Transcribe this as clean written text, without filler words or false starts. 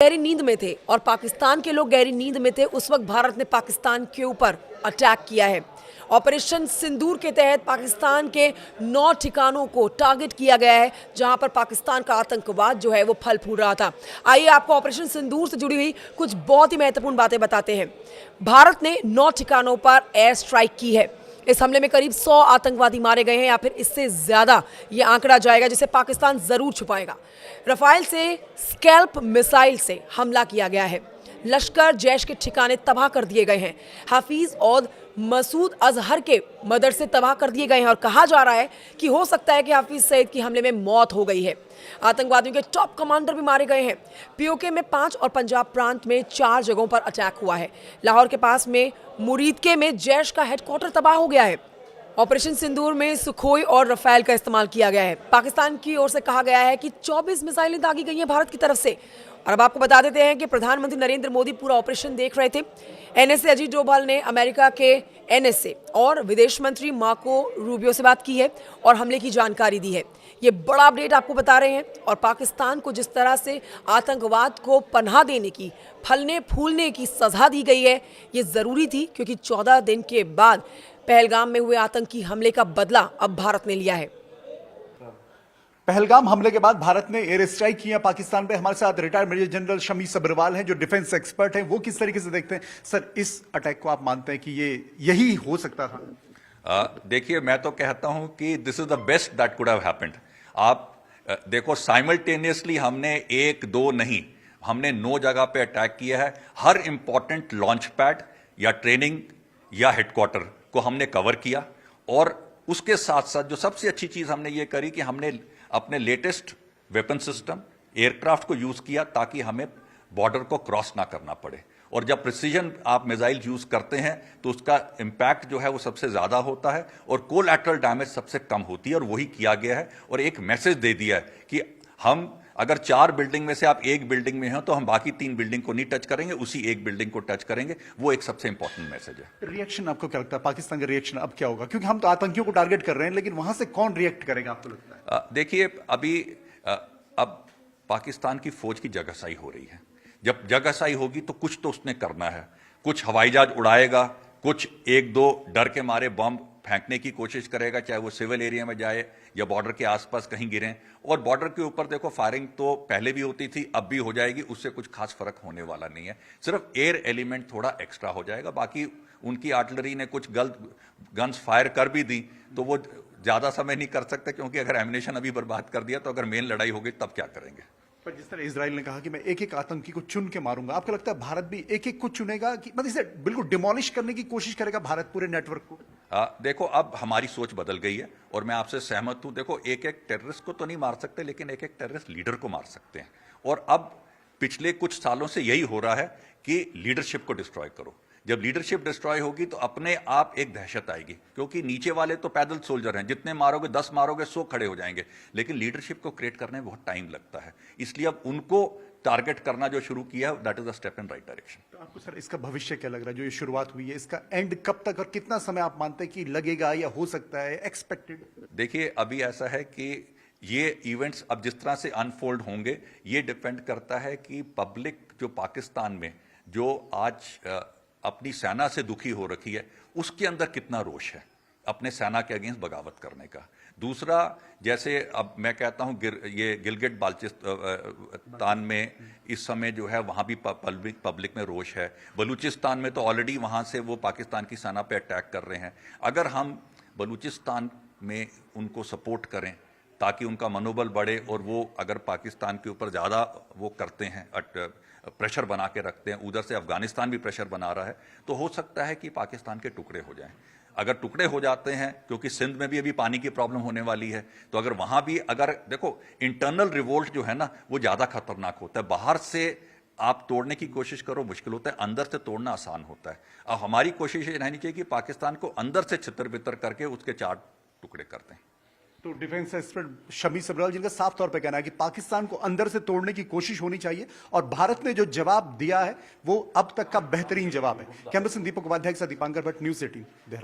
गहरी नींद में थे और पाकिस्तान के लोग गहरी नींद में थे, उस वक्त भारत ने पाकिस्तान के ऊपर अटैक किया है। ऑपरेशन सिंदूर के तहत पाकिस्तान के 9 ठिकानों को टारगेट किया गया है, जहां पर पाकिस्तान का आतंकवाद जो है वो फल फूल रहा था। आइए आपको ऑपरेशन सिंदूर से जुड़ी हुई कुछ बहुत ही महत्वपूर्ण बातें बताते हैं। भारत ने 9 ठिकानों पर एयर स्ट्राइक की है। इस हमले में करीब 100 आतंकवादी मारे गए हैं या फिर इससे ज्यादा ये आंकड़ा जाएगा, जिसे पाकिस्तान जरूर छुपाएगा। रफाइल से स्कैल्प मिसाइल से हमला किया गया है। लश्कर जैश के ठिकाने तबाह कर दिए गए हैं। हाफिज और मसूद अजहर के मदरसे तबाह कर दिए गए हैं और कहा जा रहा है कि हो सकता है कि हाफिज सईद की हमले में मौत हो गई है। आतंकवादियों के टॉप कमांडर भी मारे गए हैं। पीओके में 5 और पंजाब प्रांत में 4 जगहों पर अटैक हुआ है। लाहौर के पास में मुरीदके में जैश का हेडक्वार्टर तबाह हो गया है। ऑपरेशन सिंदूर में सुखोई और रफेल का इस्तेमाल किया गया है। पाकिस्तान की ओर से कहा गया है कि 24 मिसाइलें दागी गई हैं भारत की तरफ से। और अब आपको बता देते हैं कि प्रधानमंत्री नरेंद्र मोदी पूरा ऑपरेशन देख रहे थे। एनएसए अजीत डोभाल ने अमेरिका के एनएसए और विदेश मंत्री मार्को रूबियो से बात की है और हमले की जानकारी दी है। ये बड़ा अपडेट आपको बता रहे हैं। और पाकिस्तान को जिस तरह से आतंकवाद को पनाह देने की, फलने फूलने की सजा दी गई है, ये ज़रूरी थी, क्योंकि 14 दिन के बाद पहलगाम में हुए आतंकी हमले का बदला अब भारत ने लिया है। पहलगाम हमले के बाद भारत ने एयर स्ट्राइक किया पाकिस्तान पे। हमारे साथ retired major general Shami Sabharwal हैं, जो डिफेंस एक्सपर्ट हैं। वो किस तरीके से देखते हैं? सर, इस अटैक को आप मानते हैं कि यही हो सकता था? देखिए, मैं तो कहता हूं कि this is the best that could have happened. आप देखो, साइमल्टेनियसली हमने 1-2 नहीं, हमने 9 जगह पे अटैक किया है। हर इंपॉर्टेंट लॉन्च पैड या ट्रेनिंग या हेडक्वार्टर को हमने कवर किया। और उसके साथ साथ जो सबसे अच्छी चीज हमने ये करी कि हमने अपने लेटेस्ट वेपन सिस्टम एयरक्राफ्ट को यूज किया, ताकि हमें बॉर्डर को क्रॉस ना करना पड़े। और जब प्रिसीजन आप मिसाइल यूज करते हैं तो उसका इंपैक्ट जो है वो सबसे ज्यादा होता है और कोलैटरल डैमेज सबसे कम होती है। और वही किया गया है। और एक मैसेज दे दिया है कि हम अगर 4 बिल्डिंग में से आप एक बिल्डिंग में हैं तो हम बाकी 3 बिल्डिंग को नहीं टच करेंगे, उसी एक बिल्डिंग को टच करेंगे। वो एक सबसे इंपॉर्टेंट मैसेज है। रिएक्शन आपको क्या लगता है? पाकिस्तान का रिएक्शन अब क्या होगा? क्योंकि हम तो आतंकियों को टारगेट कर रहे हैं, लेकिन वहां से कौन रिएक्ट करेगा आपको लगता है? देखिए, अभी अब पाकिस्तान की फौज की जगहसाई हो रही है। जब जगहसाई होगी तो कुछ तो उसने करना है। कुछ हवाई जहाज उड़ाएगा, कुछ 1-2 डर के मारे बम फेंकने की कोशिश करेगा, चाहे वो सिविल एरिया में जाए या बॉर्डर के आसपास कहीं गिरें। और बॉर्डर के ऊपर देखो, फायरिंग तो पहले भी होती थी, अब भी हो जाएगी। उससे कुछ खास फर्क होने वाला नहीं है। सिर्फ एयर एलिमेंट थोड़ा एक्स्ट्रा हो जाएगा। बाकी उनकी आर्टिलरी ने कुछ गन्स फायर कर भी दी तो वो ज्यादा समय नहीं कर सकते, क्योंकि अगर एमिनेशन अभी बर्बाद कर दिया तो अगर मेन लड़ाई होगी तब क्या करेंगे। पर जिस तरह इजराइल ने कहा कि मैं एक-एक आतंकी को चुन के मारूंगा, आपको लगता है भारत भी एक-एक को चुनेगा कि मतलब इसे बिल्कुल डिमोलिश करने की कोशिश करेगा भारत पूरे नेटवर्क को? देखो, अब हमारी सोच बदल गई है और मैं आपसे सहमत हूं। देखो, एक-एक टेररिस्ट को तो नहीं मार सकते, लेकिन एक-एक टेररिस्ट लीडर को मार सकते हैं। और अब पिछले कुछ सालों से यही हो रहा है कि लीडरशिप को डिस्ट्रॉय करो। जब लीडरशिप डिस्ट्रॉय होगी तो अपने आप एक दहशत आएगी, क्योंकि नीचे वाले तो पैदल सोल्जर हैं, जितने मारोगे 10 मारोगे 100 खड़े हो जाएंगे। लेकिन लीडरशिप को क्रिएट करने में बहुत टाइम लगता है। इसलिए अब उनको टारगेट करना जो शुरू किया है, that is a step in right direction. तो आपको सर इसका भविष्य क्या लग रहा है? जो ये शुरुआत हुई है, इसका एंड कब तक और कितना समय आप मानते हैं कि लगेगा या हो सकता है एक्सपेक्टेड? देखिए, अभी ऐसा है कि ये इवेंट्स अब जिस तरह से अनफोल्ड होंगे, ये डिपेंड करता है कि पब्लिक जो पाकिस्तान में जो आज अपनी सेना से दुखी हो रखी है, उसके अंदर कितना रोष है अपने सेना के अगेंस्ट बगावत करने का। दूसरा, जैसे अब मैं कहता हूं ये गिलगिट बाल्चिस्तान में इस समय जो है वहां भी पब्लिक में रोष है। बलूचिस्तान में तो ऑलरेडी वहां से वो पाकिस्तान की सेना पे अटैक कर रहे हैं। अगर हम बलूचिस्तान में उनको सपोर्ट करें ताकि उनका मनोबल बढ़े और वो अगर पाकिस्तान के ऊपर ज़्यादा वो करते हैं, प्रेशर बना के रखते हैं, उधर से अफगानिस्तान भी प्रेशर बना रहा है, तो हो सकता है कि पाकिस्तान के टुकड़े हो जाएं। अगर टुकड़े हो जाते हैं, क्योंकि सिंध में भी अभी पानी की प्रॉब्लम होने वाली है, तो अगर वहां भी अगर देखो, इंटरनल रिवोल्ट जो है ना, वो ज़्यादा खतरनाक होता है। बाहर से आप तोड़ने की कोशिश करो, मुश्किल होता है, अंदर से तोड़ना आसान होता है। अब हमारी कोशिश ये रहनी चाहिए कि पाकिस्तान को अंदर से छितर बितर करके उसके 4 टुकड़े करते हैं। तो डिफेंस एक्सपर्ट शमी सबरवाल, जिनका साफ तौर पे कहना है कि पाकिस्तान को अंदर से तोड़ने की कोशिश होनी चाहिए और भारत ने जो जवाब दिया है वो अब तक का बेहतरीन जवाब है। कैमरा पर्सन दीपक उपाध्याय के साथ दीपांकर भट्ट, न्यूज़ 18 देहरादून।